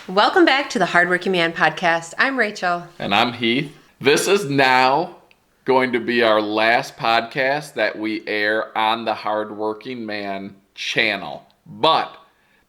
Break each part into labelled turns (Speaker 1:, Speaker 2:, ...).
Speaker 1: Welcome back to the Hardworking Man Podcast. I'm Rachel.
Speaker 2: And I'm Heath. This is now going to be our last podcast that we air on the Hardworking Man channel. But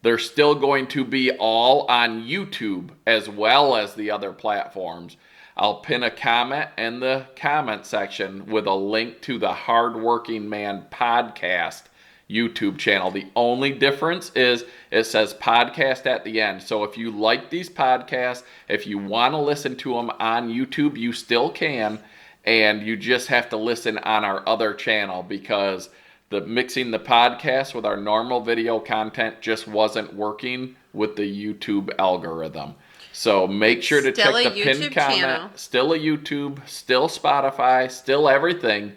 Speaker 2: they're still going to be all on YouTube as well as the other platforms. I'll pin a comment in the comment section with a link to the Hardworking Man Podcast YouTube channel. The only difference is it says podcast at the end. So if you like these podcasts, if you want to listen to them on YouTube, you still can. And you just have to listen on our other channel because mixing the podcast with our normal video content just wasn't working with the YouTube algorithm. So make sure to check the pinned comment. Still a YouTube, still Spotify, still everything.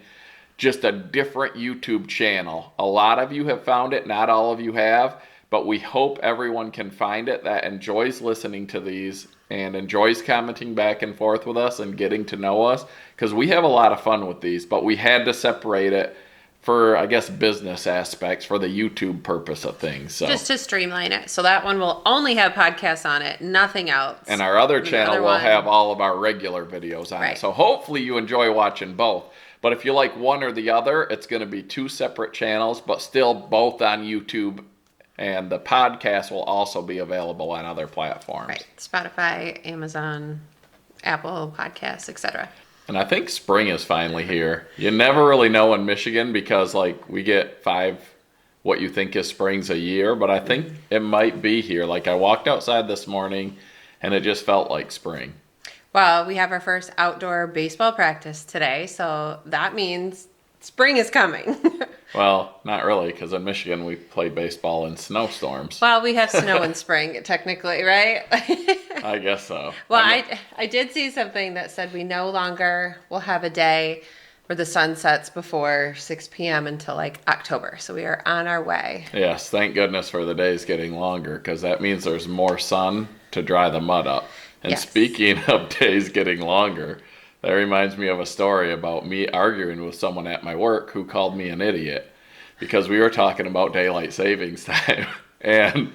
Speaker 2: Just a different YouTube channel. A lot of you have found it, not all of you have, but we hope everyone can find it that enjoys listening to these and enjoys commenting back and forth with us and getting to know us, because we have a lot of fun with these, but we had to separate it for, I guess, business aspects for the YouTube purpose of things. So
Speaker 1: just to streamline it. So that one will only have podcasts on it, nothing else.
Speaker 2: And our other channel will have all of our regular videos on it. So hopefully you enjoy watching both. But if you like one or the other, it's going to be two separate channels, but still both on YouTube. And the podcast will also be available on other platforms.
Speaker 1: Right. Spotify, Amazon, Apple Podcasts, etc.
Speaker 2: And I think spring is finally here. You never really know in Michigan because, like, we get 5 what you think is springs a year. But I think it might be here. Like, I walked outside this morning, and it just felt like spring.
Speaker 1: Well, we have our first outdoor baseball practice today, so that means spring is coming.
Speaker 2: Well, not really, because in Michigan we play baseball in snowstorms.
Speaker 1: Well, we have snow in spring, technically, right?
Speaker 2: I guess so.
Speaker 1: Well, I did see something that said we no longer will have a day where the sun sets before 6 p.m. until like October, so we are on our way.
Speaker 2: Yes, thank goodness for the days getting longer, because that means there's more sun to dry the mud up. And Speaking of days getting longer, that reminds me of a story about me arguing with someone at my work who called me an idiot because we were talking about daylight savings time. And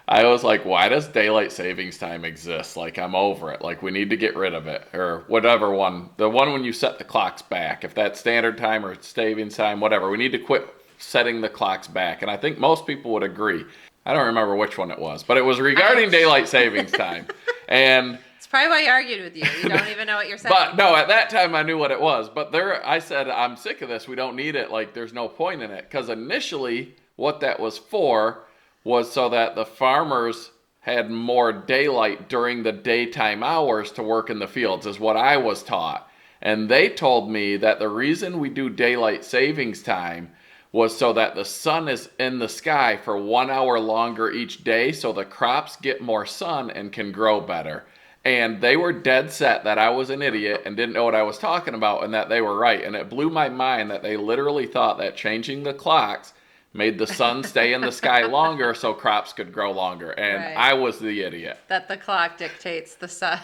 Speaker 2: I was like, why does daylight savings time exist? Like, I'm over it. Like, we need to get rid of it. Or whatever one. The one when you set the clocks back. If that's standard time or savings time, whatever. We need to quit setting the clocks back. And I think most people would agree. I don't remember which one it was, but it was regarding daylight savings time. And
Speaker 1: it's probably why he argued with you. You don't even know what you're saying.
Speaker 2: But no, at that time I knew what it was. But I said, I'm sick of this. We don't need it. Like, there's no point in it. Because initially what that was for was so that the farmers had more daylight during the daytime hours to work in the fields, is what I was taught. And they told me that the reason we do daylight savings time was so that the sun is in the sky for 1 hour longer each day, so the crops get more sun and can grow better. And they were dead set that I was an idiot and didn't know what I was talking about, and that they were right. And it blew my mind that they literally thought that changing the clocks made the sun stay in the sky longer so crops could grow longer. And I was the idiot.
Speaker 1: That the clock dictates the sun.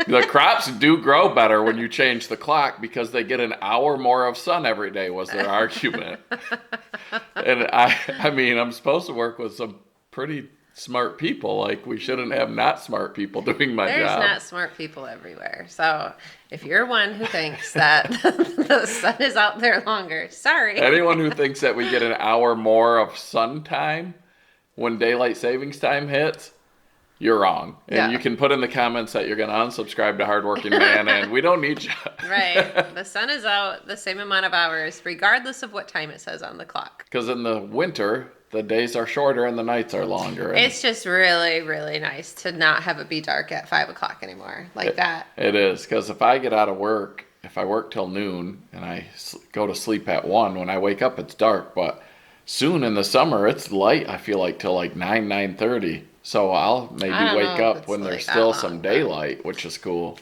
Speaker 2: The crops do grow better when you change the clock because they get an hour more of sun every day, was their argument. And I mean, I'm supposed to work with some pretty smart people. Like, we shouldn't have not smart people doing my job.
Speaker 1: There's not smart people everywhere. So if you're one who thinks that the sun is out there longer, sorry.
Speaker 2: Anyone who thinks that we get an hour more of sun time when daylight savings time hits, you're wrong. And you can put in the comments that you're going to unsubscribe to Hardworking Man, and we don't need you.
Speaker 1: Right. The sun is out the same amount of hours, regardless of what time it says on the clock.
Speaker 2: Because in the winter, the days are shorter and the nights are longer.
Speaker 1: It's just really, really nice to not have it be dark at 5 o'clock anymore, that.
Speaker 2: It is, because if I get out of work, if I work till noon and I go to sleep at 1, when I wake up it's dark. But soon in the summer it's light, I feel like, till like 9:30. So I'll maybe wake up when there's still some daylight, which is cool.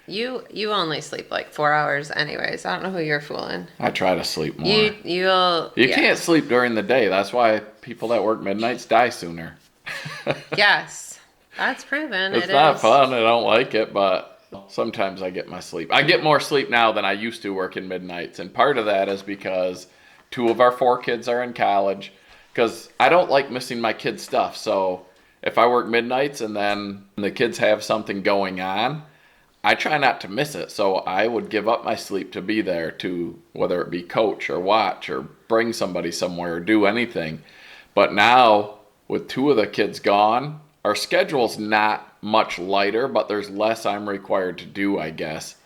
Speaker 1: You only sleep like 4 hours anyways. I don't know who you're fooling.
Speaker 2: I try to sleep more.
Speaker 1: You
Speaker 2: can't sleep during the day. That's why people that work midnights die sooner.
Speaker 1: Yes, that's proven.
Speaker 2: It's not fun. I don't like it, but sometimes I get my sleep. I get more sleep now than I used to working midnights. And part of that is because 2 of our 4 kids are in college. Because I don't like missing my kids' stuff. So if I work midnights and then the kids have something going on, I try not to miss it. So I would give up my sleep to be there to, whether it be coach or watch or bring somebody somewhere or do anything. But now with 2 of the kids gone, our schedule's not much lighter, but there's less I'm required to do, I guess.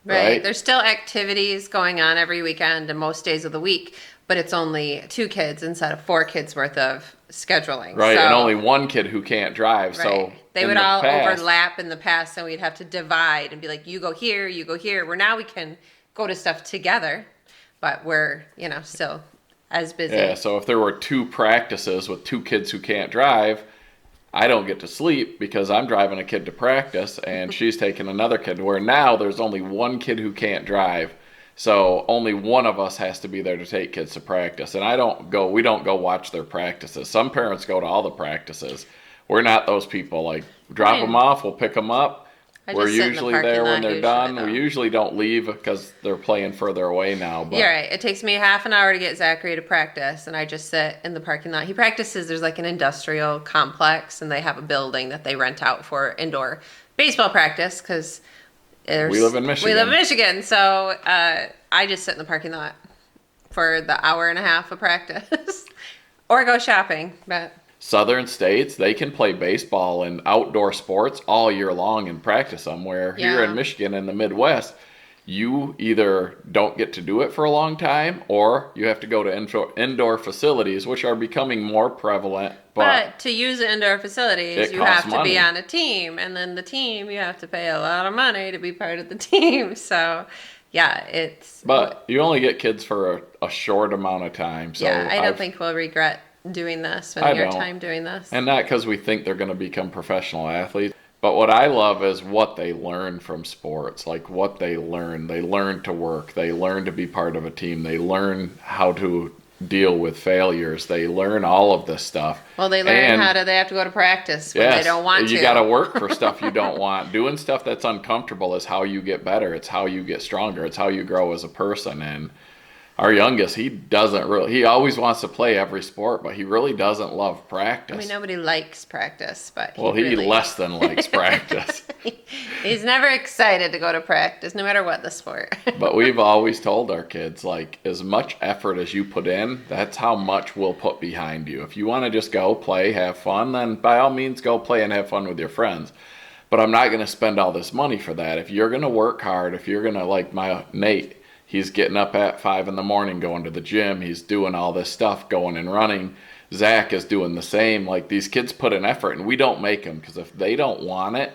Speaker 1: Right. There's still activities going on every weekend and most days of the week, but it's only 2 kids instead of 4 kids worth of scheduling.
Speaker 2: Right,
Speaker 1: So,
Speaker 2: and only 1 kid who can't drive.
Speaker 1: right.
Speaker 2: So
Speaker 1: They
Speaker 2: in
Speaker 1: would
Speaker 2: the
Speaker 1: all
Speaker 2: past-
Speaker 1: overlap in the past, and we'd have to divide and be like, you go here, you go here. Where now we can go to stuff together, but we're, still as busy.
Speaker 2: Yeah, so if there were 2 practices with 2 kids who can't drive, I don't get to sleep because I'm driving a kid to practice and she's taking another kid. Where now there's only 1 kid who can't drive. So only one of us has to be there to take kids to practice. And we don't go watch their practices. Some parents go to all the practices. We're not those people. Like, drop them off, we'll pick them up.
Speaker 1: I
Speaker 2: We're
Speaker 1: just sit in the
Speaker 2: usually
Speaker 1: parking
Speaker 2: there when
Speaker 1: lot
Speaker 2: they're
Speaker 1: usually,
Speaker 2: done.
Speaker 1: though.
Speaker 2: We usually don't leave because they're playing further away now. But
Speaker 1: You're right. It takes me half an hour to get Zachary to practice, and I just sit in the parking lot. He practices, there's like an industrial complex, and they have a building that they rent out for indoor baseball practice because
Speaker 2: we live in Michigan.
Speaker 1: We live in Michigan, so I just sit in the parking lot for the hour and a half of practice or go shopping. But
Speaker 2: Southern states, they can play baseball and outdoor sports all year long and practice them, where here
Speaker 1: Yeah.
Speaker 2: in Michigan in the Midwest, you either don't get to do it for a long time or you have to go to indoor facilities, which are becoming more prevalent.
Speaker 1: But to use the indoor facilities,
Speaker 2: it
Speaker 1: you
Speaker 2: costs
Speaker 1: have to
Speaker 2: money.
Speaker 1: be on a team, and then the team, you have to pay a lot of money to be part of the team. So, yeah, it's...
Speaker 2: But you only get kids for a short amount of time. So
Speaker 1: yeah, I don't think we'll regret doing this,
Speaker 2: I
Speaker 1: spending our
Speaker 2: don't.
Speaker 1: time doing this.
Speaker 2: And not because we think they're going to become professional athletes. But what I love is what they learn from sports, like what they learn. They learn to work. They learn to be part of a team. They learn how to deal with failures. They learn all of this stuff.
Speaker 1: Well, they learn they have to go to practice when they don't want to.
Speaker 2: You got to work for stuff you don't want. Doing stuff that's uncomfortable is how you get better. It's how you get stronger. It's how you grow as a person. And our youngest, he always wants to play every sport, but he really doesn't love practice.
Speaker 1: I mean, nobody likes practice, but
Speaker 2: he
Speaker 1: really...
Speaker 2: less than likes practice.
Speaker 1: He's never excited to go to practice, no matter what the sport.
Speaker 2: But we've always told our kids, like, as much effort as you put in, that's how much we'll put behind you. If you want to just go play, have fun, then by all means go play and have fun with your friends. But I'm not going to spend all this money for that. If you're going to work hard, if you're going to, like my Nate, he's getting up at 5 a.m, going to the gym. He's doing all this stuff, going and running. Zach is doing the same. Like, these kids put in effort, and we don't make them, because if they don't want it,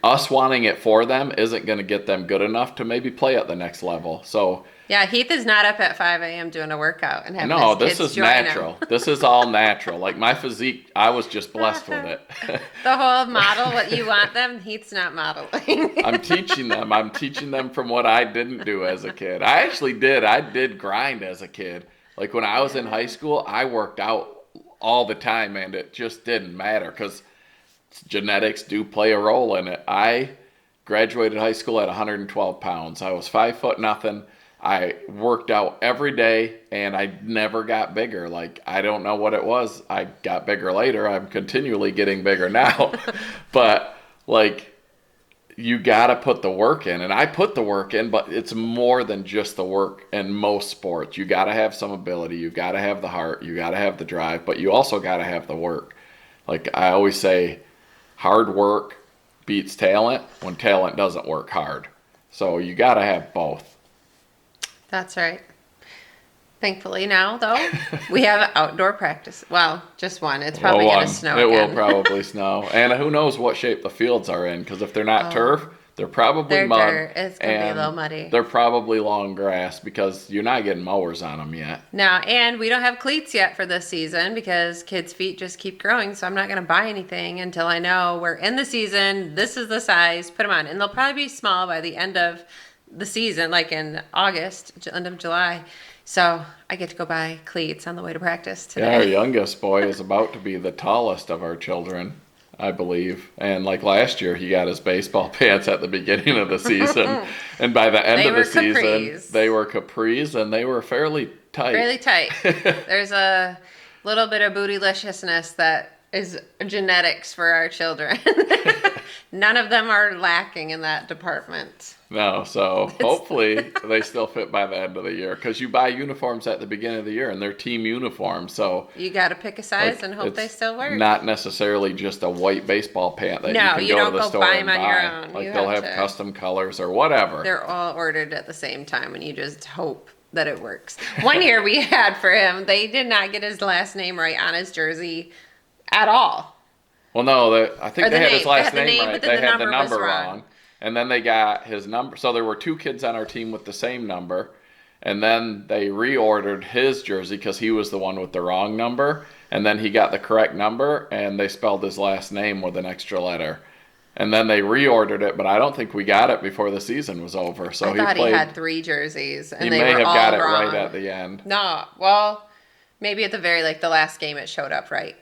Speaker 2: us wanting it for them isn't going to get them good enough to maybe play at the next level. So
Speaker 1: yeah, Heath is not up at 5 a.m. doing a workout and having
Speaker 2: no,
Speaker 1: his
Speaker 2: this
Speaker 1: kids
Speaker 2: is
Speaker 1: join
Speaker 2: natural.
Speaker 1: him.
Speaker 2: This is all natural. Like, my physique, I was just blessed with it.
Speaker 1: The whole model, what you want them, Heath's not modeling.
Speaker 2: I'm teaching them. I'm teaching them from what I didn't do as a kid. I actually did. I did grind as a kid. Like, when I was in high school, I worked out all the time, and it just didn't matter because genetics do play a role in it. I graduated high school at 112 pounds. I was 5'0". I worked out every day, and I never got bigger. Like, I don't know what it was. I got bigger later. I'm continually getting bigger now. But, like, you got to put the work in. And I put the work in, but it's more than just the work in most sports. You got to have some ability. You got to have the heart. You got to have the drive. But you also got to have the work. Like, I always say, hard work beats talent when talent doesn't work hard. So you got to have both.
Speaker 1: That's right. Thankfully now, though, we have outdoor practice. Well, just one. It's probably going to snow
Speaker 2: It
Speaker 1: again.
Speaker 2: will probably snow. And who knows what shape the fields are in, because if they're not turf, they're probably
Speaker 1: They're
Speaker 2: mud.
Speaker 1: dirt. It's going to be a little muddy.
Speaker 2: They're probably long grass because you're not getting mowers on them yet.
Speaker 1: No, and we don't have cleats yet for this season because kids' feet just keep growing. So I'm not going to buy anything until I know we're in the season. This is the size. Put them on. And they'll probably be small by the end of the season, like in August, end of July. So I get to go buy cleats on the way to practice today.
Speaker 2: Yeah, our youngest boy is about to be the tallest of our children, I believe. And like last year, he got his baseball pants at the beginning of the season. And by the end of the season, they were capris, and they were fairly tight.
Speaker 1: Fairly tight. There's a little bit of bootyliciousness that is genetics for our children. None of them are lacking in that department.
Speaker 2: No, so hopefully they still fit by the end of the year, because you buy uniforms at the beginning of the year and they're team uniforms. So
Speaker 1: you got to pick a size and hope they still work.
Speaker 2: Not necessarily just a white baseball pant that
Speaker 1: no,
Speaker 2: you can go to the store
Speaker 1: buy
Speaker 2: and
Speaker 1: them on
Speaker 2: buy.
Speaker 1: your own.
Speaker 2: Like they'll have custom colors or whatever.
Speaker 1: They're all ordered at the same time, and you just hope that it works. One year we had for him, they did not get his last name right on his jersey at all.
Speaker 2: Well, no, I think they had his last
Speaker 1: name
Speaker 2: right.
Speaker 1: But
Speaker 2: they
Speaker 1: the
Speaker 2: had the
Speaker 1: number
Speaker 2: number
Speaker 1: was
Speaker 2: wrong. And then they got his number. So there were 2 kids on our team with the same number. And then they reordered his jersey because he was the one with the wrong number. And then he got the correct number, and they spelled his last name with an extra letter. And then they reordered it, but I don't think we got it before the season was over. So
Speaker 1: I thought he had 3 jerseys, and they were all wrong. He may have got it right
Speaker 2: at the end.
Speaker 1: No, well, maybe at the very, the last game it showed up right.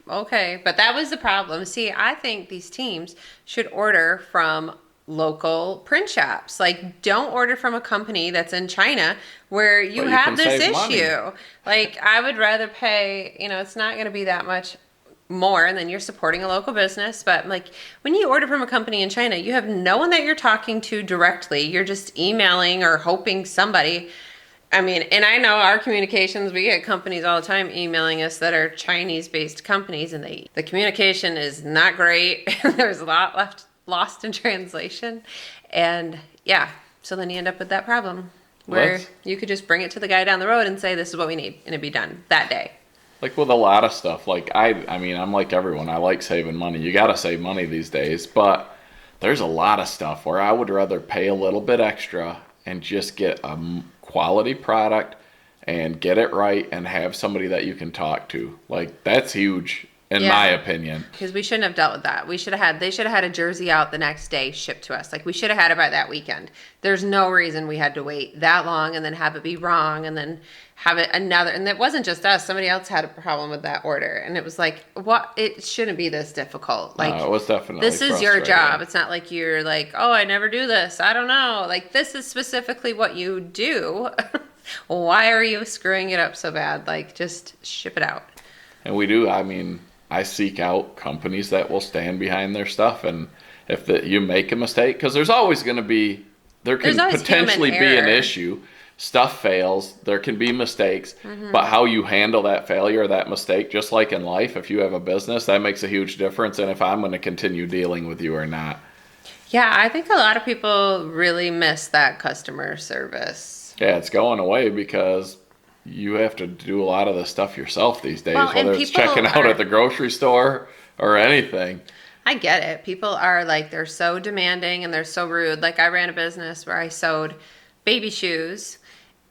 Speaker 1: Okay, but that was the problem. See, I think these teams should order from local print shops. Don't order from a company that's in China where you have this issue. I would rather pay, it's not going to be that much more, and then you're supporting a local business. But when you order from a company in China, you have no one that you're talking to directly. You're just emailing or hoping somebody. And I know our communications, we get companies all the time emailing us that are Chinese-based companies, and the communication is not great. There's a lot lost in translation. And yeah, so then you end up with that problem where you could just bring it to the guy down the road and say, this is what we need, and it'd be done that day.
Speaker 2: With a lot of stuff, I'm like everyone. I like saving money. You got to save money these days, but there's a lot of stuff where I would rather pay a little bit extra and just get a quality product and get it right and have somebody that you can talk to. That's huge in my opinion.
Speaker 1: Because we shouldn't have dealt with that. They should have had a jersey out the next day shipped to us. We should have had it by that weekend. There's no reason we had to wait that long and then have it be wrong and then have it another. And it wasn't just us. Somebody else had a problem with that order. And it was what? It shouldn't be this difficult.
Speaker 2: No, it was definitely
Speaker 1: this is your job. It's not like you're oh, I never do this. I don't know. This is specifically what you do. Why are you screwing it up so bad? Just ship it out.
Speaker 2: And we do. I seek out companies that will stand behind their stuff, and if you make a mistake, because there's always going to be, there can potentially be an issue. Stuff fails, there can be mistakes, but how you handle that failure or that mistake, just like in life, if you have a business, that makes a huge difference in if I'm going to continue dealing with you or not.
Speaker 1: Yeah, I think a lot of people really miss that customer service.
Speaker 2: Yeah, it's going away because you have to do a lot of the stuff yourself these days, whether it's checking out at the grocery store or anything.
Speaker 1: I get it. People are they're so demanding and they're so rude. I ran a business where I sewed baby shoes,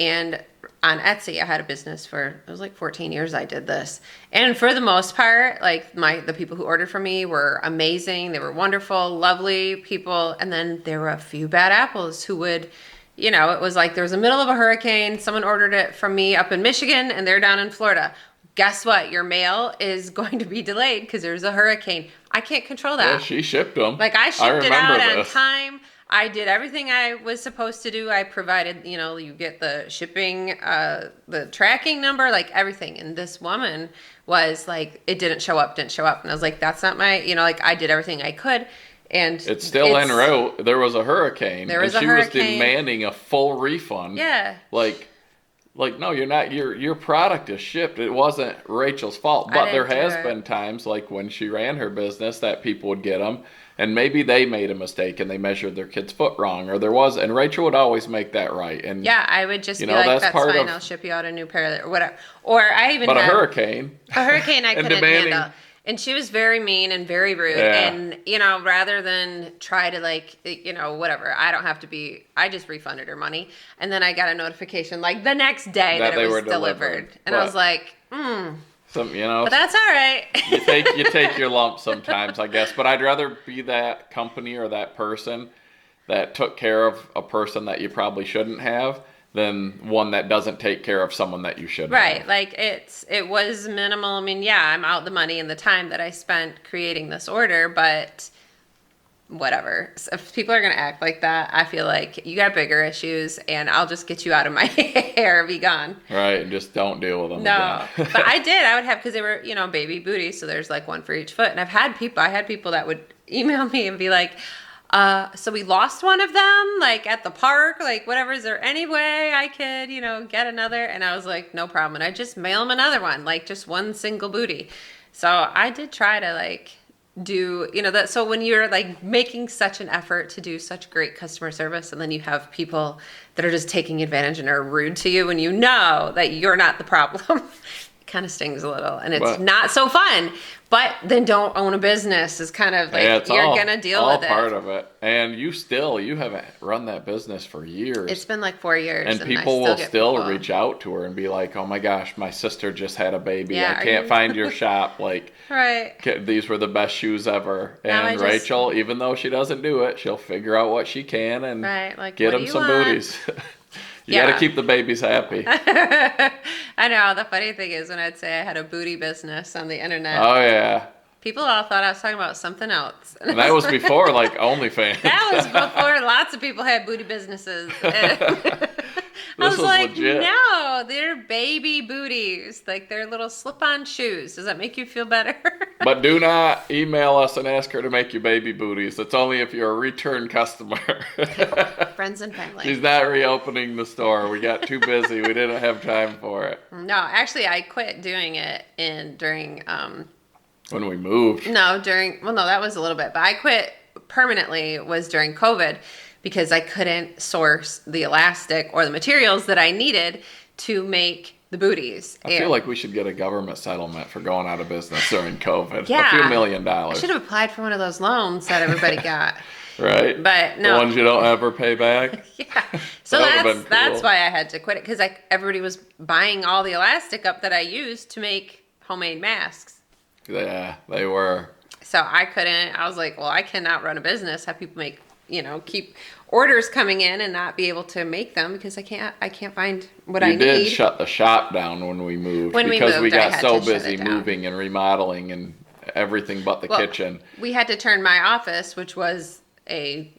Speaker 1: and on Etsy I had a business for, it was 14 years I did this. And for the most part, the people who ordered from me were amazing. They were wonderful, lovely people. And then there were a few bad apples who would, it was there was a middle of a hurricane. Someone ordered it from me up in Michigan, and they're down in Florida. Guess what? Your mail is going to be delayed because there's a hurricane. I can't control that.
Speaker 2: Yeah, she shipped them.
Speaker 1: I shipped it out on time. I did everything I was supposed to do. I provided, you get the shipping, the tracking number, everything. And this woman was it didn't show up. And I was that's not my, I did everything I could. And
Speaker 2: it's still en route. There was a hurricane. She was demanding a full refund.
Speaker 1: Yeah.
Speaker 2: No, you're not. Your product is shipped. It wasn't Rachel's fault. But there has been times, when she ran her business, that people would get them, and maybe they made a mistake and they measured their kid's foot wrong, or there was, and Rachel would always make that right. And
Speaker 1: yeah, I would just be that's fine. I'll ship you out a new pair or whatever. Or I even.
Speaker 2: But a hurricane
Speaker 1: I couldn't handle. And she was very mean and very rude. Yeah. And, rather than try to whatever, I don't have to be, I just refunded her money. And then I got a notification the next day that it was delivered. And I was but that's all right.
Speaker 2: you take your lump sometimes, I guess. But I'd rather be that company or that person that took care of a person that you probably shouldn't have than one that doesn't take care of someone that you should have.
Speaker 1: Right. It was minimal. I'm out the money and the time that I spent creating this order, but whatever. So if people are going to act like that, I feel like you got bigger issues and I'll just get you out of my hair, be gone.
Speaker 2: Right, and just don't deal with them
Speaker 1: No,
Speaker 2: again.
Speaker 1: but I would have, because they were, baby booties. So there's like one for each foot. And I had people that would email me and be like, so we lost one of them, like at the park, like whatever. Is there any way I could, get another? And I was like, no problem. And I just mail them another one, like just one single booty. So I did try to like do that. So when you're like making such an effort to do such great customer service, and then you have people that are just taking advantage and are rude to you, and you know that you're not the problem, it kind of stings a little, and it's not so fun. But then don't own a business is kind of like you're gonna deal with it.
Speaker 2: All part of it. And you haven't run that business for years.
Speaker 1: It's been like 4 years,
Speaker 2: and people will still reach out to her and be like, "Oh my gosh, my sister just had a baby.
Speaker 1: Yeah,
Speaker 2: I can't find your shop. Like,
Speaker 1: right?
Speaker 2: These were the best shoes ever." And Rachel, even though she doesn't do it, she'll figure out what she can and get them some booties. You got to keep the babies happy.
Speaker 1: I know. The funny thing is when I'd say I had a booty business on the internet.
Speaker 2: Oh, yeah.
Speaker 1: People all thought I was talking about something else.
Speaker 2: And that was before, like, OnlyFans.
Speaker 1: That was before lots of people had booty businesses. I was like, legit. No, they're baby booties. Like, they're little slip-on shoes. Does that make you feel better?
Speaker 2: But do not email us and ask her to make you baby booties. It's only if you're a return customer.
Speaker 1: Friends and family.
Speaker 2: She's not reopening the store. We got too busy. We didn't have time for it.
Speaker 1: No, actually, I quit doing it during...
Speaker 2: when we moved.
Speaker 1: No, that was a little bit. But I quit permanently was during COVID because I couldn't source the elastic or the materials that I needed to make the booties.
Speaker 2: I feel like we should get a government settlement for going out of business during COVID.
Speaker 1: Yeah.
Speaker 2: A few $1 million.
Speaker 1: I should have applied for one of those loans that everybody got.
Speaker 2: Right?
Speaker 1: But no.
Speaker 2: The ones you don't ever pay back?
Speaker 1: Yeah. So that's why I had to quit it, because everybody was buying all the elastic up that I used to make homemade masks.
Speaker 2: Yeah, they were.
Speaker 1: So I couldn't. I was like, well, I cannot run a business, have people make, keep orders coming in and not be able to make them because I can't find what I need.
Speaker 2: You did shut the shop down when we moved because we got so busy moving and remodeling and everything but the kitchen.
Speaker 1: We had to turn my office, which was a,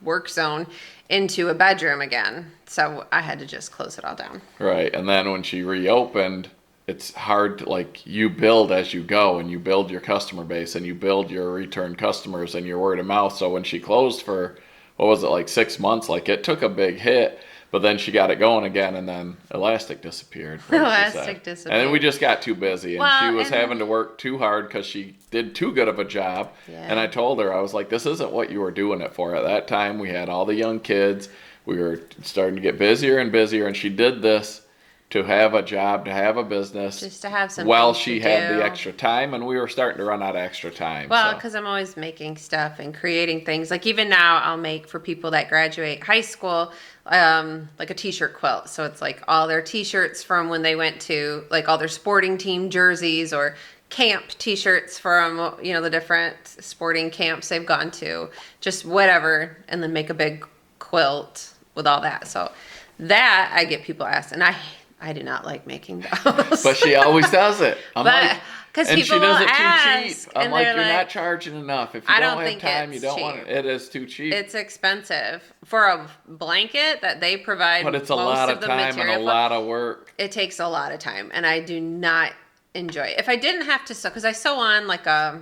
Speaker 1: work zone, into a bedroom again. So I had to just close it all down.
Speaker 2: Right. And then when she reopened, it's hard to, you build as you go, and you build your customer base and you build your return customers and your word of mouth. So when she closed for, 6 months, it took a big hit, but then she got it going again, and then elastic disappeared.
Speaker 1: Elastic disappeared.
Speaker 2: And then we just got too busy, and she was having to work too hard because she did too good of a job.
Speaker 1: Yeah.
Speaker 2: And I told her, I was like, this isn't what you were doing it for. At that time, we had all the young kids. We were starting to get busier and busier, and she did this to have a job, to have a business.
Speaker 1: Just to have something
Speaker 2: while she had the extra time, and we were starting to run out of extra time.
Speaker 1: Well, because I'm always making stuff and creating things. Like even now, I'll make for people that graduate high school, like a t-shirt quilt. So it's like all their t-shirts from when they went to, all their sporting team jerseys or camp t-shirts from, the different sporting camps they've gone to. Just whatever, and then make a big quilt with all that. So that I get people asked, and I do not like making those.
Speaker 2: But she always does it.
Speaker 1: Because
Speaker 2: and
Speaker 1: people
Speaker 2: she does
Speaker 1: will
Speaker 2: it
Speaker 1: ask,
Speaker 2: too cheap. I'm like, you're not charging enough. If you don't have time, you don't want it. It is too cheap.
Speaker 1: It's expensive for a blanket that they provide.
Speaker 2: But it's a lot of time and a lot of work.
Speaker 1: It takes a lot of time, and I do not enjoy it. If I didn't have to sew, because I sew on a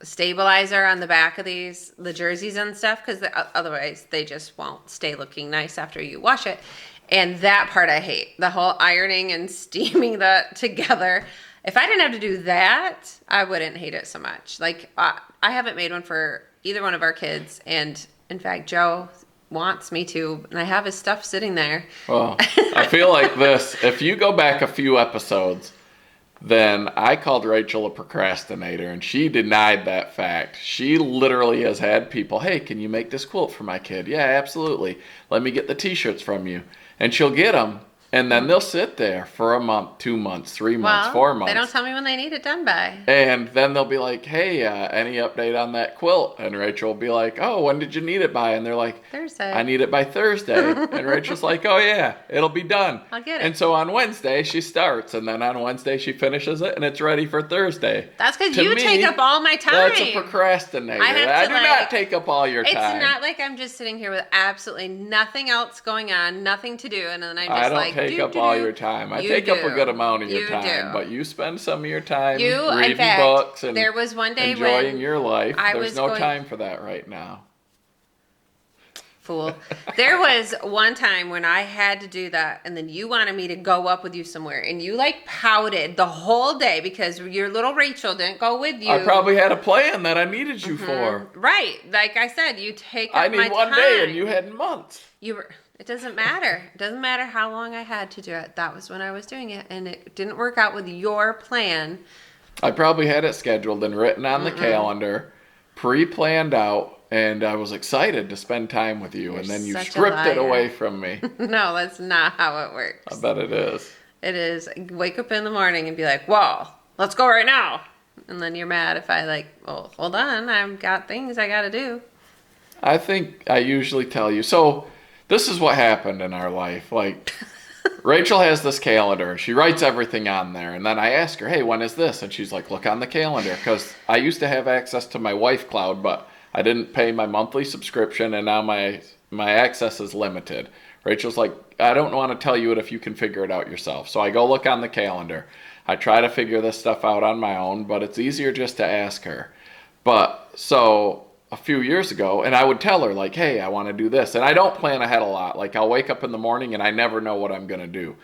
Speaker 1: stabilizer on the back of the jerseys and stuff, because otherwise they just won't stay looking nice after you wash it. And that part I hate. The whole ironing and steaming that together. If I didn't have to do that, I wouldn't hate it so much. I haven't made one for either one of our kids. And in fact, Joe wants me to, and I have his stuff sitting there.
Speaker 2: Well, I feel like this. If you go back a few episodes, then I called Rachel a procrastinator, and she denied that fact. She literally has had people, hey, can you make this quilt for my kid? Yeah, absolutely. Let me get the t-shirts from you. And she'll get them, And then they'll sit there for a month, 2 months, 3 months,
Speaker 1: Well,
Speaker 2: 4 months.
Speaker 1: they don't tell me when they need it done by.
Speaker 2: And then they'll be like, hey, any update on that quilt? And Rachel will be like, oh, when did you need it by? And they're like,
Speaker 1: Thursday.
Speaker 2: I need it by Thursday. And Rachel's like, oh, yeah, it'll be done.
Speaker 1: I'll get it.
Speaker 2: And so on Wednesday, she starts. And then on Wednesday, she finishes it, and it's ready for Thursday.
Speaker 1: That's because
Speaker 2: To
Speaker 1: you
Speaker 2: me,
Speaker 1: take up all my time.
Speaker 2: That's a procrastinator. I do not take up all your time.
Speaker 1: It's not like I'm just sitting here with absolutely nothing else going on, nothing to do, and then I'm just
Speaker 2: I don't
Speaker 1: like,
Speaker 2: take up all your time. I take up a good amount of your time, but you spend some of your time reading books and
Speaker 1: there was one day
Speaker 2: enjoying your life.
Speaker 1: I
Speaker 2: There's
Speaker 1: was
Speaker 2: no
Speaker 1: going-
Speaker 2: time for that right now.
Speaker 1: Fool. There was one time when I had to do that, and then you wanted me to go up with you somewhere, and you like pouted the whole day because your little Rachel didn't go with you.
Speaker 2: I probably had a plan that I needed you for.
Speaker 1: Right. Like I said, you take up
Speaker 2: I
Speaker 1: my
Speaker 2: need one
Speaker 1: time.
Speaker 2: day, and you had months.
Speaker 1: You were. It doesn't matter. It doesn't matter how long I had to do it. That was when I was doing it, and it didn't work out with your plan.
Speaker 2: I probably had it scheduled and written on the calendar, pre-planned out, and I was excited to spend time with you, and then you
Speaker 1: such a
Speaker 2: stripped it
Speaker 1: liar.
Speaker 2: away from me.
Speaker 1: No, that's not how it works.
Speaker 2: I bet it is.
Speaker 1: It is wake up in the morning and be like, whoa, let's go right now. And then you're mad if I like, well, hold on, I've got things I got to do.
Speaker 2: I think I usually tell you. So this is what happened in our life. Like, Rachel has this calendar. She writes everything on there. And then I ask her, hey, when is this? And she's like, look on the calendar. Because I used to have access to my Wife Cloud, but I didn't pay my monthly subscription, and now my access is limited. Rachel's like, I don't want to tell you it if you can figure it out yourself. So I go look on the calendar. I try to figure this stuff out on my own, but it's easier just to ask her. But so a few years ago, and I would tell her, like, hey, I want to do this. And I don't plan ahead a lot. Like, I'll wake up in the morning and I never know what I'm going to do.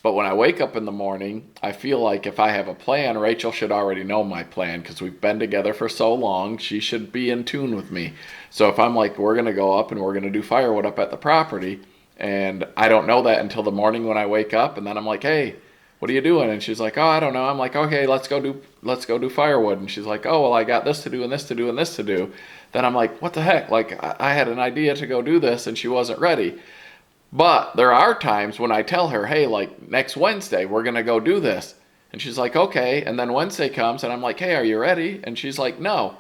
Speaker 2: But when I wake up in the morning, I feel like if I have a plan, Rachel should already know my plan because we've been together for so long. She should be in tune with me. So if I'm like, we're going to go up and we're going to do firewood up at the property, and I don't know that until the morning when I wake up, and then I'm like, hey, what are you doing? And she's like, oh, I don't know. I'm like, okay, let's go do firewood. And she's like, oh, well, I got this to do and this to do and this to do. Then I'm like, what the heck? Like, I had an idea to go do this, and she wasn't ready. But there are times when I tell her, hey, like, next Wednesday, we're going to go do this. And she's like, okay. And then Wednesday comes, and I'm like, hey, are you ready? And she's like, no.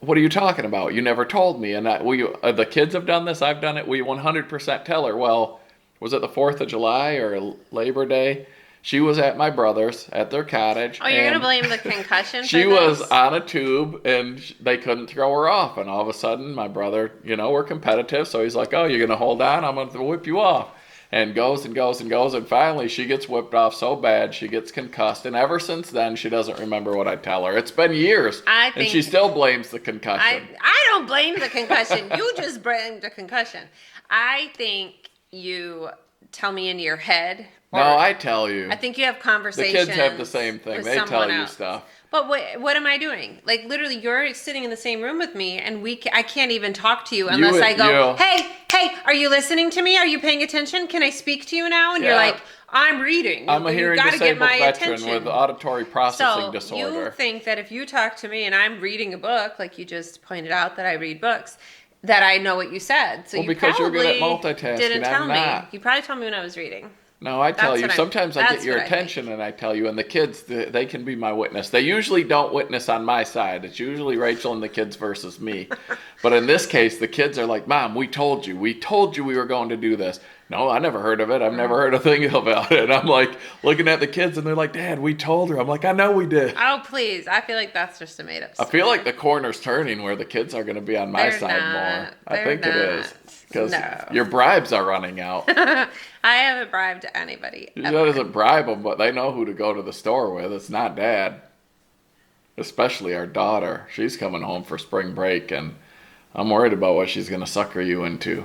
Speaker 2: What are you talking about? You never told me. And the kids have done this. I've done it. We 100% tell her, well, was it the 4th of July or Labor Day? She was at my brother's at their cottage.
Speaker 1: Oh, you're going to blame the concussion for
Speaker 2: She
Speaker 1: this?
Speaker 2: was on a tube, and they couldn't throw her off. And all of a sudden, my brother, we're competitive, so he's like, oh, you're going to hold on? I'm going to whip you off. And goes and goes and goes, and finally she gets whipped off so bad she gets concussed. And ever since then, she doesn't remember what I tell her. It's been years, and she still blames the concussion.
Speaker 1: I don't blame the concussion. You just blame the concussion. I think you tell me in your head.
Speaker 2: No, I tell you.
Speaker 1: I think you have conversations.
Speaker 2: The kids have the same thing. They tell you stuff.
Speaker 1: But what am I doing? Like, literally, you're sitting in the same room with me, and I can't even talk to you unless I go, hey, are you listening to me? Are you paying attention? Can I speak to you now? And you're like, I'm reading.
Speaker 2: I'm a hearing disabled veteran with auditory processing disorder.
Speaker 1: So you think that if you talk to me and I'm reading a book, like you just pointed out that I read books, that I know what you said. So
Speaker 2: because you're good at multitasking,
Speaker 1: didn't tell
Speaker 2: I'm
Speaker 1: me.
Speaker 2: not.
Speaker 1: You probably told me when I was reading.
Speaker 2: No, I tell you. Sometimes I get your attention and I tell you, and the kids, they can be my witness. They usually don't witness on my side. It's usually Rachel and the kids versus me. But in this case, the kids are like, Mom, we told you we were going to do this. No, I never heard of it. I've never heard a thing about it. And I'm like looking at the kids, and they're like, Dad, we told her. I'm like, I know we did.
Speaker 1: Oh, please. I feel like that's just a made-up story.
Speaker 2: I feel like the corner's turning where the kids are going to be on my side more. I think it is. Because your bribes are running out.
Speaker 1: I haven't bribed anybody.
Speaker 2: That doesn't bribe them, but they know who to go to the store with. It's not Dad. Especially our daughter. She's coming home for spring break, and I'm worried about what she's going to sucker you into.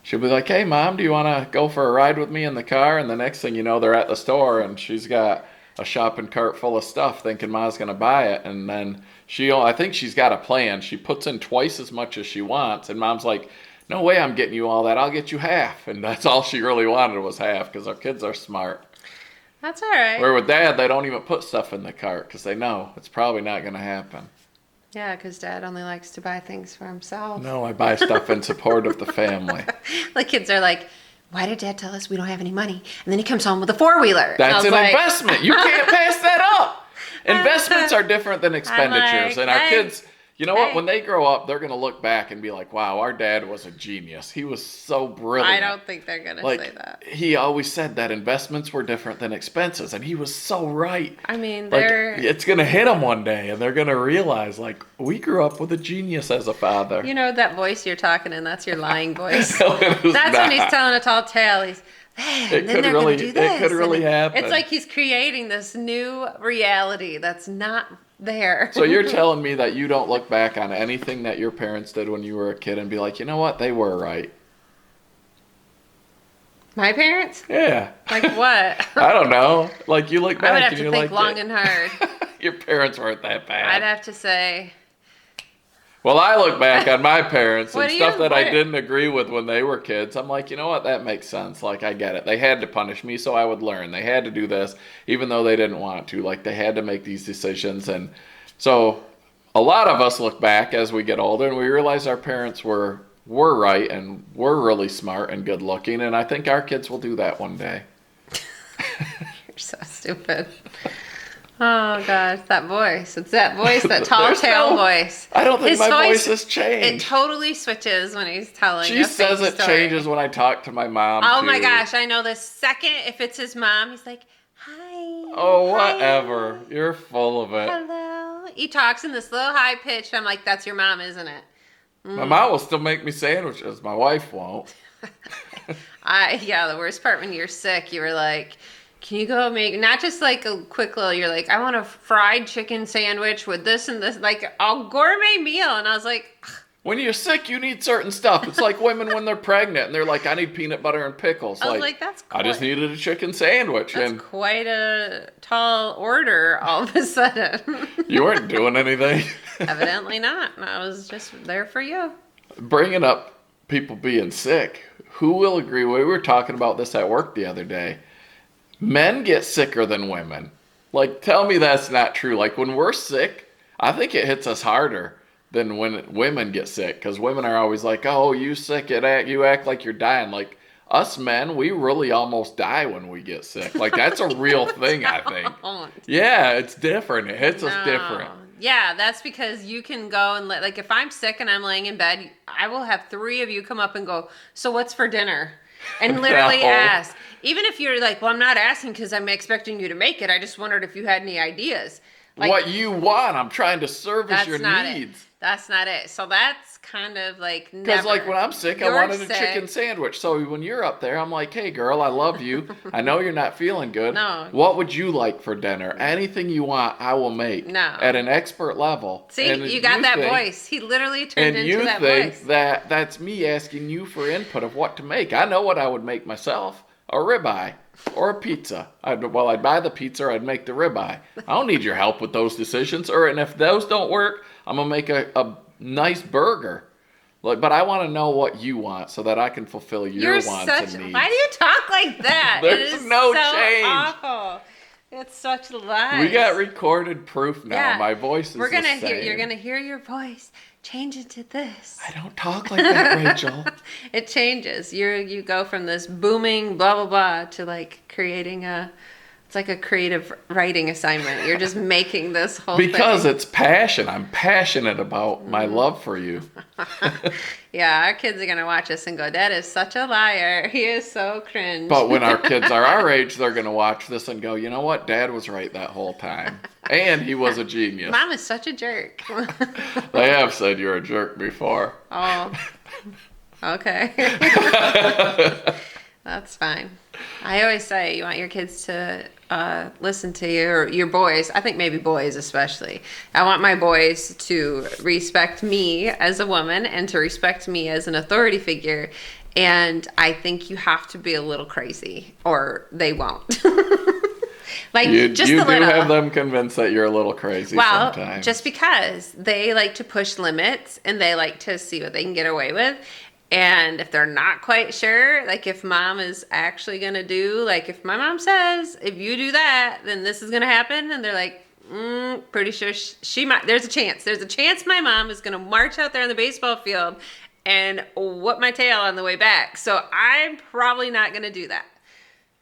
Speaker 2: She'll be like, hey, Mom, do you want to go for a ride with me in the car? And the next thing you know, they're at the store, and she's got a shopping cart full of stuff thinking Ma's going to buy it. And then I think she's got a plan. She puts in twice as much as she wants, and Mom's like, no way I'm getting you all that. I'll get you half. And that's all she really wanted was half because our kids are smart.
Speaker 1: That's all right.
Speaker 2: Where with Dad, they don't even put stuff in the cart because they know it's probably not going to happen.
Speaker 1: Yeah, because Dad only likes to buy things for himself.
Speaker 2: No, I buy stuff in support of the family.
Speaker 1: The kids are like, why did Dad tell us we don't have any money? And then he comes home with a 4-wheeler.
Speaker 2: That's an investment. You can't pass that up. Investments are different than expenditures. And our kids, you know what? When they grow up, they're going to look back and be like, wow, our dad was a genius. He was so brilliant.
Speaker 1: I don't think they're going to say that.
Speaker 2: He always said that investments were different than expenses. And he was so right.
Speaker 1: I mean,
Speaker 2: it's going to hit them one day. And they're going to realize, like, we grew up with a genius as a father.
Speaker 1: You know, that voice you're talking in, that's your lying voice.
Speaker 2: No,
Speaker 1: that's when he's telling a tall tale. He's,
Speaker 2: it could really happen.
Speaker 1: It's like he's creating this new reality that's not there.
Speaker 2: So you're telling me that you don't look back on anything that your parents did when you were a kid and be like, you know what, they were right.
Speaker 1: My parents?
Speaker 2: Yeah.
Speaker 1: Like what?
Speaker 2: I don't know. Like you look back
Speaker 1: I would have
Speaker 2: and
Speaker 1: to
Speaker 2: you're
Speaker 1: think
Speaker 2: like,
Speaker 1: long and hard.
Speaker 2: Your parents weren't that bad.
Speaker 1: I'd have to say.
Speaker 2: Well, I look back on my parents and stuff that I didn't agree with when they were kids. I'm like, you know what? That makes sense. Like, I get it. They had to punish me so I would learn. They had to do this, even though they didn't want to. Like, they had to make these decisions. And so a lot of us look back as we get older and we realize our parents were right and were really smart and good looking. And I think our kids will do that one day.
Speaker 1: You're so stupid. Oh, gosh, that voice. It's that voice, that tall tale voice.
Speaker 2: I don't think my voice has changed.
Speaker 1: It totally switches when he's telling
Speaker 2: She says it changes when I talk to my mom,
Speaker 1: Oh,
Speaker 2: too.
Speaker 1: my gosh, I know the second, if it's his mom, he's like, hi.
Speaker 2: Oh, whatever. Hi. You're full of it.
Speaker 1: Hello. He talks in this little high pitch. I'm like, that's your mom, isn't it?
Speaker 2: My mom will still make me sandwiches. My wife won't.
Speaker 1: Yeah, the worst part when you're sick, you were like, can you go make, not just like a quick little, you're like, I want a fried chicken sandwich with this and this, like a gourmet meal. And I was like, ugh.
Speaker 2: When you're sick, you need certain stuff. It's like women when they're pregnant and they're like, I need peanut butter and pickles.
Speaker 1: I was like that's
Speaker 2: I just needed a chicken sandwich.
Speaker 1: That's quite a tall order all of a sudden.
Speaker 2: You weren't doing anything.
Speaker 1: Evidently not. I was just there for you.
Speaker 2: Bringing up people being sick. Who will agree? We were talking about this at work the other day. Men get sicker than women. Like, tell me that's not true. Like, when we're sick, I think it hits us harder than when women get sick. Because women are always like, oh, you sick, you act like you're dying. Like, us men, we really almost die when we get sick. Like, that's a real thing, I think. Yeah, it's different. It hits us different.
Speaker 1: Yeah, that's because you can go and like, if I'm sick and I'm laying in bed, I will have 3 of you come up and go, so what's for dinner? And literally ask. Even if you're like, well, I'm not asking because I'm expecting you to make it. I just wondered if you had any ideas. Like,
Speaker 2: what you want. I'm trying to service your needs.
Speaker 1: That's not it. So that's kind of like never.
Speaker 2: Because like when I'm sick, I wanted a chicken sandwich. So when you're up there, I'm like, hey, girl, I love you. I know you're not feeling good.
Speaker 1: No.
Speaker 2: What would you like for dinner? Anything you want, I will make.
Speaker 1: No.
Speaker 2: At an expert level.
Speaker 1: See, you got that voice. He literally turned into that voice.
Speaker 2: And you think that that's me asking you for input of what to make. I know what I would make myself. A ribeye or a pizza. I'd buy the pizza or I'd make the ribeye. I don't need your help with those decisions. And if those don't work, I'm going to make a nice burger. But I want to know what you want so that I can fulfill your wants and needs.
Speaker 1: Why do you talk like that?
Speaker 2: There's no change.
Speaker 1: Awful. It's such lies.
Speaker 2: We got recorded proof now. Yeah. My voice is the same.
Speaker 1: You're gonna hear your voice change into this.
Speaker 2: I don't talk like that, Rachel.
Speaker 1: It changes. You go from this booming blah blah blah to like creating it's like a creative writing assignment. You're just making this whole thing.
Speaker 2: Because it's passion. I'm passionate about my love for you.
Speaker 1: Yeah, our kids are going to watch us and go, Dad is such a liar. He is so cringe.
Speaker 2: But when our kids are our age, they're going to watch this and go, you know what? Dad was right that whole time. And he was a genius.
Speaker 1: Mom is such a jerk.
Speaker 2: They have said you're a jerk before.
Speaker 1: Oh, okay. That's fine. I always say you want your kids to listen to your boys. I think maybe boys especially. I want my boys to respect me as a woman and to respect me as an authority figure. And I think you have to be a little crazy or they won't. Like
Speaker 2: you
Speaker 1: just
Speaker 2: do
Speaker 1: a little.
Speaker 2: Have them convinced that you're a little crazy sometimes.
Speaker 1: Just because they like to push limits and they like to see what they can get away with. And if they're not quite sure, like if mom is actually going to do, like if my mom says, if you do that, then this is going to happen. And they're like, pretty sure she might, there's a chance my mom is going to march out there on the baseball field and whip my tail on the way back. So I'm probably not going to do that.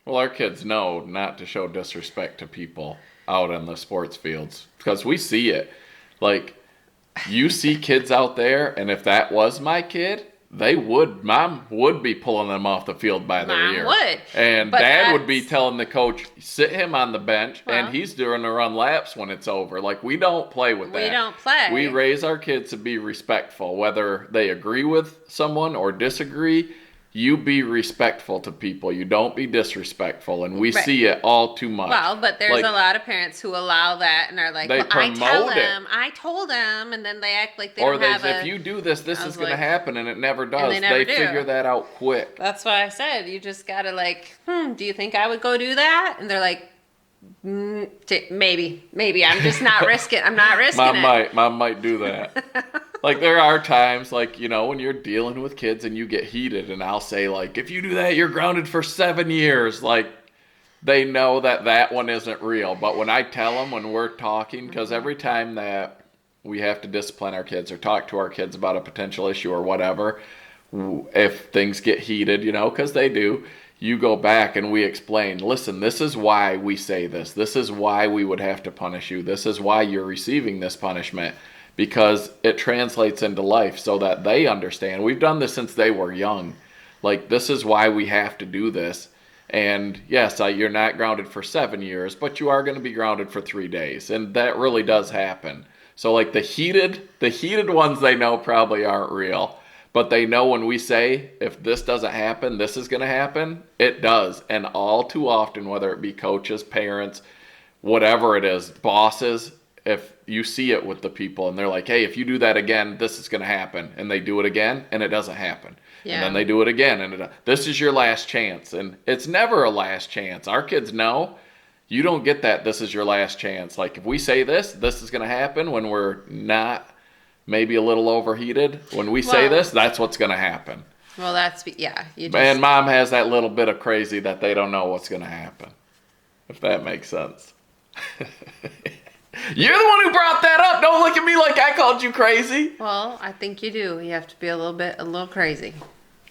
Speaker 2: Well, our kids know not to show disrespect to people out on the sports fields because we see it. Like, you see kids out there, and if that was my kid, mom would be pulling them off the field by their ear.
Speaker 1: Mom would.
Speaker 2: And
Speaker 1: But
Speaker 2: dad would be telling the coach, sit him on the bench,
Speaker 1: Well,
Speaker 2: and he's doing the run laps when it's over. Like, we don't play with that.
Speaker 1: We don't play.
Speaker 2: We raise our kids to be respectful, whether they agree with someone or disagree. You be respectful to people. You don't be disrespectful. And we
Speaker 1: Right.
Speaker 2: see it all too much.
Speaker 1: Well, but there's
Speaker 2: Like,
Speaker 1: a lot of parents who allow that and are like,
Speaker 2: They
Speaker 1: well, I
Speaker 2: promote
Speaker 1: told him, and then they act like they
Speaker 2: or
Speaker 1: don't
Speaker 2: they
Speaker 1: have
Speaker 2: say,
Speaker 1: a...
Speaker 2: if you do this, this
Speaker 1: I
Speaker 2: is
Speaker 1: was
Speaker 2: going to
Speaker 1: like-
Speaker 2: happen, and it never does.
Speaker 1: they never do.
Speaker 2: Figure that out quick.
Speaker 1: That's why I said, you just gotta like, do you think I would go do that? And they're like, maybe. I'm just not risking. I'm not risking it.
Speaker 2: Mom might do that. Like, there are times, like, when you're dealing with kids and you get heated, and I'll say, like, if you do that, you're grounded for 7 years. Like, they know that one isn't real. But when I tell them, when we're talking, because every time that we have to discipline our kids or talk to our kids about a potential issue or whatever, if things get heated, because they do, you go back and we explain, listen, this is why we say this. This is why we would have to punish you. This is why you're receiving this punishment, because it translates into life so that they understand. We've done this since they were young. Like, this is why we have to do this. And yes, you're not grounded for 7 years, but you are going to be grounded for 3 days. And that really does happen. So like the heated ones, they know probably aren't real. But they know when we say, if this doesn't happen, this is going to happen, it does. And all too often, whether it be coaches, parents, whatever it is, bosses, if you see it with the people and they're like, hey, if you do that again, this is going to happen. And they do it again and it doesn't happen.
Speaker 1: Yeah.
Speaker 2: And then they do it again. And this is your last chance. And it's never a last chance. Our kids know you don't get that this is your last chance. Like, if we say this is going to happen when we're not maybe a little overheated. When we say this, that's what's going to happen.
Speaker 1: Well, you just...
Speaker 2: And mom has that little bit of crazy that they don't know what's going to happen. If that makes sense. You're the one who brought that up. Don't look at me like I called you crazy.
Speaker 1: Well, I think you do. You have to be a little crazy.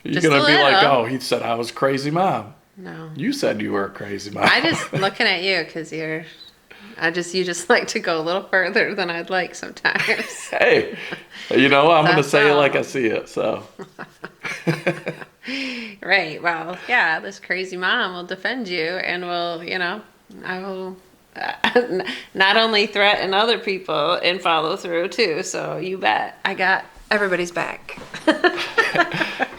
Speaker 2: You're
Speaker 1: Just
Speaker 2: going to be
Speaker 1: a
Speaker 2: like,
Speaker 1: little.
Speaker 2: oh, he said I was crazy mom.
Speaker 1: No.
Speaker 2: You said you were a crazy mom.
Speaker 1: I just looking at you because you just like to go a little further than I'd like sometimes.
Speaker 2: Hey, I'm going to
Speaker 1: That's
Speaker 2: say it
Speaker 1: all.
Speaker 2: like I see it, so.
Speaker 1: Right. Well, yeah, this crazy mom will defend you and I will not only threaten other people and follow through too. So you bet I got everybody's back.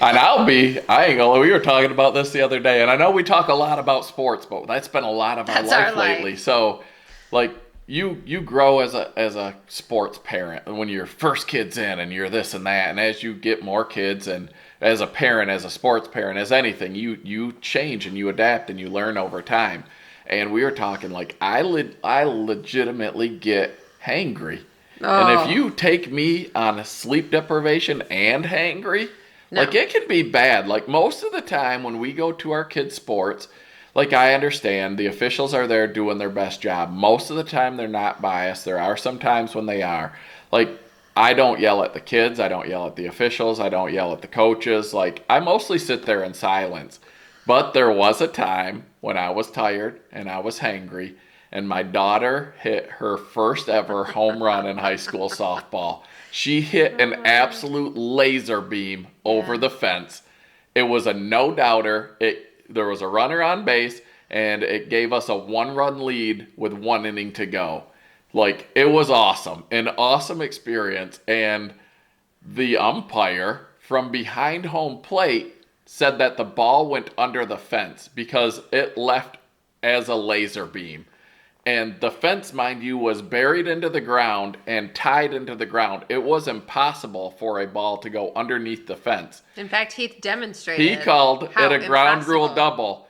Speaker 2: And we were talking about this the other day, and I know we talk a lot about sports, but that's been a lot of our
Speaker 1: That's our
Speaker 2: life
Speaker 1: life.
Speaker 2: lately. So, like, you grow as a sports parent when your first kid's in and you're this and that, and as you get more kids and as a parent, as a sports parent, as anything, you change and you adapt and you learn over time. And we were talking, like, I legitimately get hangry.
Speaker 1: Oh.
Speaker 2: And if you take me on a sleep deprivation and hangry,
Speaker 1: No.
Speaker 2: like, it can be bad. Like, most of the time when we go to our kids' sports, like, I understand the officials are there doing their best job. Most of the time they're not biased. There are some times when they are. Like, I don't yell at the kids. I don't yell at the officials. I don't yell at the coaches. Like, I mostly sit there in silence. But there was a time when I was tired and I was hangry, and my daughter hit her first ever home run in high school softball. She hit an absolute laser beam over the fence. It was a no-doubter. There was a runner on base, and it gave us a 1-run lead with 1 inning to go. Like, it was awesome. An awesome experience. And the umpire from behind home plate said that the ball went under the fence because it left as a laser beam. And the fence, mind you, was buried into the ground and tied into the ground. It was impossible for a ball to go underneath the fence.
Speaker 1: In fact, Heath demonstrated.
Speaker 2: He called
Speaker 1: how
Speaker 2: it a ground rule
Speaker 1: impossible.
Speaker 2: double.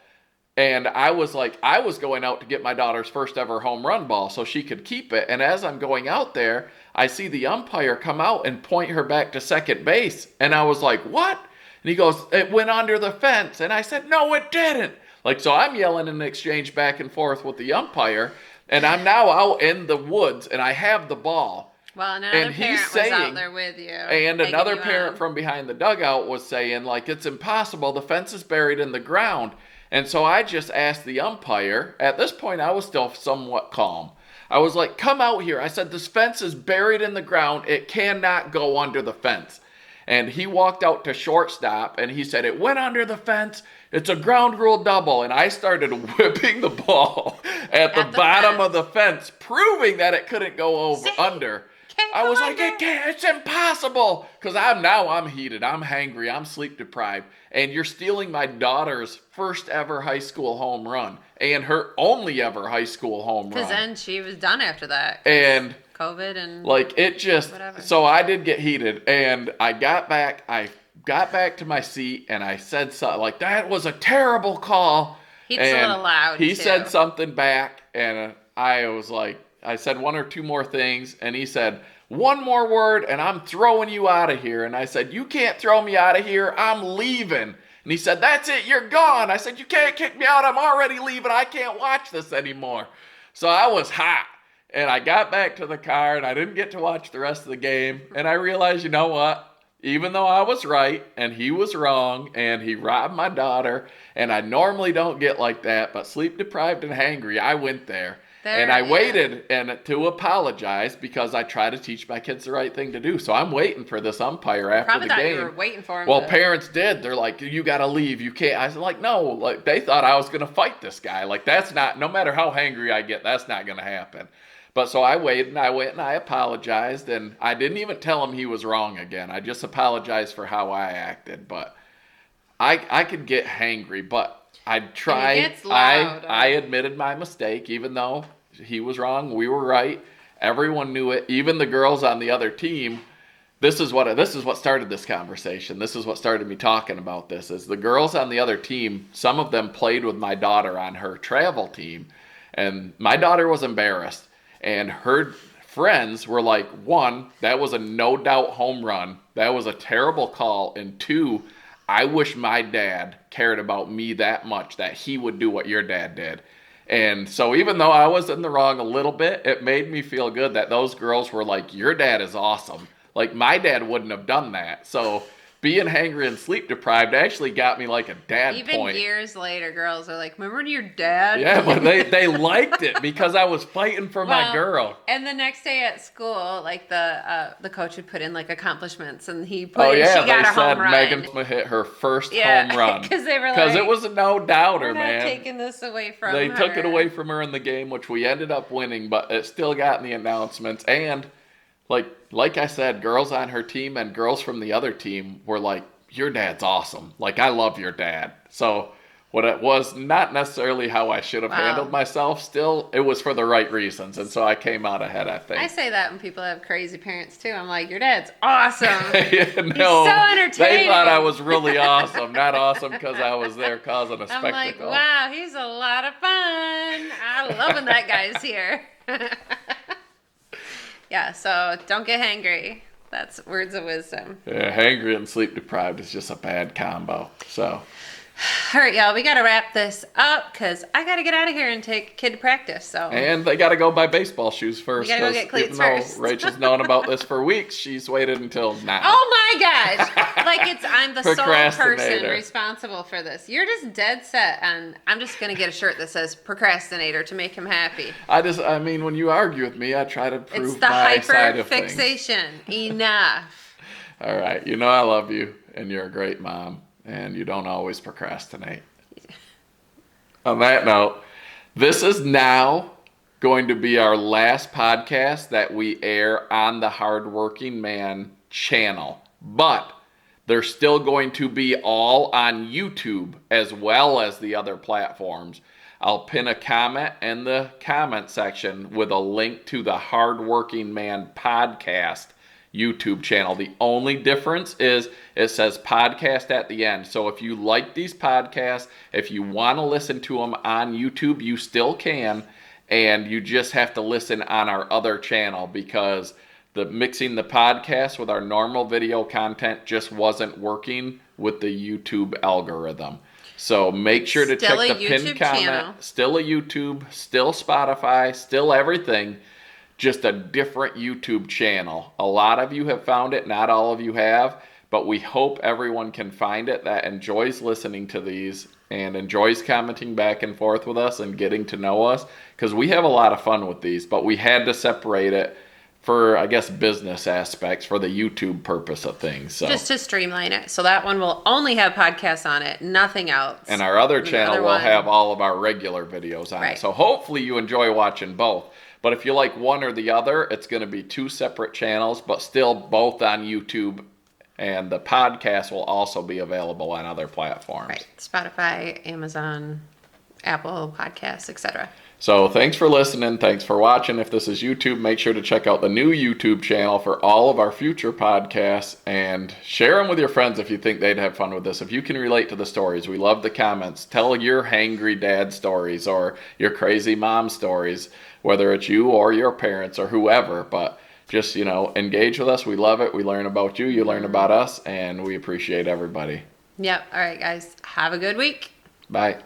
Speaker 2: And I was going out to get my daughter's first ever home run ball so she could keep it. And as I'm going out there, I see the umpire come out and point her back to second base. And I was like, what? And he goes, it went under the fence. And I said, no, it didn't. Like, so I'm yelling in exchange back and forth with the umpire. And I'm now out in the woods and I have the ball.
Speaker 1: Well, and another
Speaker 2: And he's
Speaker 1: parent was out
Speaker 2: saying,
Speaker 1: there with you.
Speaker 2: and
Speaker 1: egging
Speaker 2: another
Speaker 1: you
Speaker 2: parent
Speaker 1: on.
Speaker 2: from behind the dugout was saying, like, it's impossible. The fence is buried in the ground. And so I just asked the umpire. At this point, I was still somewhat calm. I was like, come out here. I said, this fence is buried in the ground. It cannot go under the fence. And he walked out to shortstop and he said, it went under the fence. It's a ground rule double. And I started whipping the ball at the bottom
Speaker 1: fence.
Speaker 2: of the fence, proving that it couldn't go under.
Speaker 1: Can't
Speaker 2: I
Speaker 1: go
Speaker 2: was
Speaker 1: under.
Speaker 2: like, it can't, it's impossible. Because I'm heated, I'm hangry, I'm sleep deprived. And you're stealing my daughter's first ever high school home run. And her only ever high school home run.
Speaker 1: Because then she was done after that.
Speaker 2: And
Speaker 1: COVID and
Speaker 2: like it just
Speaker 1: whatever.
Speaker 2: So I did get heated and I got back to my seat and I said something like, that was a terrible call.
Speaker 1: He's a little loud
Speaker 2: He
Speaker 1: too.
Speaker 2: said something back and I was like, I said one or two more things and he said, one more word and I'm throwing you out of here. And I said, you can't throw me out of here, I'm leaving. And he said, that's it, you're gone. I said, you can't kick me out, I'm already leaving, I can't watch this anymore. So I was hot. And I got back to the car and I didn't get to watch the rest of the game. And I realized, you know what? Even though I was right and he was wrong and he robbed my daughter, and I normally don't get like that, but sleep deprived and hangry, I went there. And I waited and to apologize because I try to teach my kids the right thing to do. So I'm waiting for this umpire after
Speaker 1: Probably
Speaker 2: the
Speaker 1: thought
Speaker 2: game.
Speaker 1: you were waiting for him.
Speaker 2: Well, parents did. They're like, you got to leave. You can't. I was like, no. Like they thought I was going to fight this guy. Like that's not. No matter how hangry I get, that's not going to happen. But so I waited and I went and I apologized and I didn't even tell him he was wrong again. I just apologized for how I acted. But I could get hangry, but I tried.
Speaker 1: And it gets loud.
Speaker 2: I admitted my mistake, even though he was wrong. We were right. Everyone knew it. Even the girls on the other team. This is what started this conversation. This is what started me talking about this. Is the girls on the other team, some of them played with my daughter on her travel team. And my daughter was embarrassed. And her friends were like, one, that was a no doubt home run. That was a terrible call. And two, I wish my dad cared about me that much that he would do what your dad did. And so even though I was in the wrong a little bit, it made me feel good that those girls were like, your dad is awesome. Like my dad wouldn't have done that. So being hangry and sleep deprived actually got me like a dad
Speaker 1: Even
Speaker 2: point.
Speaker 1: years later, girls are like, remember your dad?
Speaker 2: Yeah, but they liked it because I was fighting for my girl.
Speaker 1: And the next day at school, like the coach would put in like accomplishments, and he put she got
Speaker 2: they
Speaker 1: a home
Speaker 2: said
Speaker 1: run.
Speaker 2: Megan hit her first home run.
Speaker 1: Because they were like,
Speaker 2: because it was a no doubter,
Speaker 1: we're not
Speaker 2: man.
Speaker 1: taking this away from
Speaker 2: They
Speaker 1: her.
Speaker 2: took it away from her in the game, which we ended up winning, but it still got in the announcements. And like I said, girls on her team and girls from the other team were like, your dad's awesome. Like, I love your dad. So what it was not necessarily how I should have handled myself. Still, it was for the right reasons. And so I came out ahead, I think.
Speaker 1: I say that when people have crazy parents, too. I'm like, your dad's awesome.
Speaker 2: Yeah,
Speaker 1: He's
Speaker 2: no,
Speaker 1: so entertaining.
Speaker 2: They thought I was really awesome. Not awesome because I was there causing a spectacle.
Speaker 1: I'm like, wow, he's a lot of fun. I love when that guy's here. Yeah, so don't get hangry. That's words of wisdom.
Speaker 2: Yeah, hangry and sleep deprived is just a bad combo. So,
Speaker 1: all right, y'all, we got to wrap this up because I got to get out of here and take kid to practice. So,
Speaker 2: and they got to go buy baseball shoes first.
Speaker 1: We got to go get cleats
Speaker 2: even though
Speaker 1: first.
Speaker 2: Rachel's known about this for weeks, she's waited until now.
Speaker 1: Oh my gosh! Like I'm the sole person
Speaker 2: Procrastinator.
Speaker 1: responsible for this. You're just dead set, and I'm just gonna get a shirt that says "procrastinator" to make him happy.
Speaker 2: I mean, when you argue with me, I try to prove
Speaker 1: It's the
Speaker 2: my side of things.
Speaker 1: hyper-fixation. Enough.
Speaker 2: All right, you know I love you, and you're a great mom, and you don't always procrastinate. On that note, this is now going to be our last podcast that we air on the Hardworking Man channel. But they're still going to be all on YouTube as well as the other platforms. I'll pin a comment in the comment section with a link to the Hardworking Man podcast YouTube channel. The only difference is it says podcast at the end. So if you like these podcasts, if you want to listen to them on YouTube, you still can. And you just have to listen on our other channel because mixing the podcast with our normal video content just wasn't working with the YouTube algorithm. So make sure to check the pinned comment. Still a YouTube, still Spotify, still everything. just a different YouTube channel. A lot of you have found it, not all of you have, but we hope everyone can find it that enjoys listening to these and enjoys commenting back and forth with us and getting to know us, because we have a lot of fun with these, but we had to separate it for, I guess, business aspects, for the YouTube purpose of things. So
Speaker 1: just to streamline it. So that one will only have podcasts on it, nothing else.
Speaker 2: and our other channel
Speaker 1: other
Speaker 2: will
Speaker 1: one-
Speaker 2: have all of our regular videos on it.
Speaker 1: Right.
Speaker 2: So hopefully you enjoy watching both. But if you like one or the other, it's going to be two separate channels, but still both on YouTube. And the podcast will also be available on other platforms.
Speaker 1: Right. Spotify, Amazon, Apple Podcasts, etc.
Speaker 2: So thanks for listening. Thanks for watching. If this is YouTube, make sure to check out the new YouTube channel for all of our future podcasts and share them with your friends if you think they'd have fun with this. If you can relate to the stories, we love the comments. Tell your hangry dad stories or your crazy mom stories, whether it's you or your parents or whoever. But just, engage with us. We love it. We learn about you. You learn about us. And we appreciate everybody.
Speaker 1: Yep. All right, guys. Have a good week.
Speaker 2: Bye.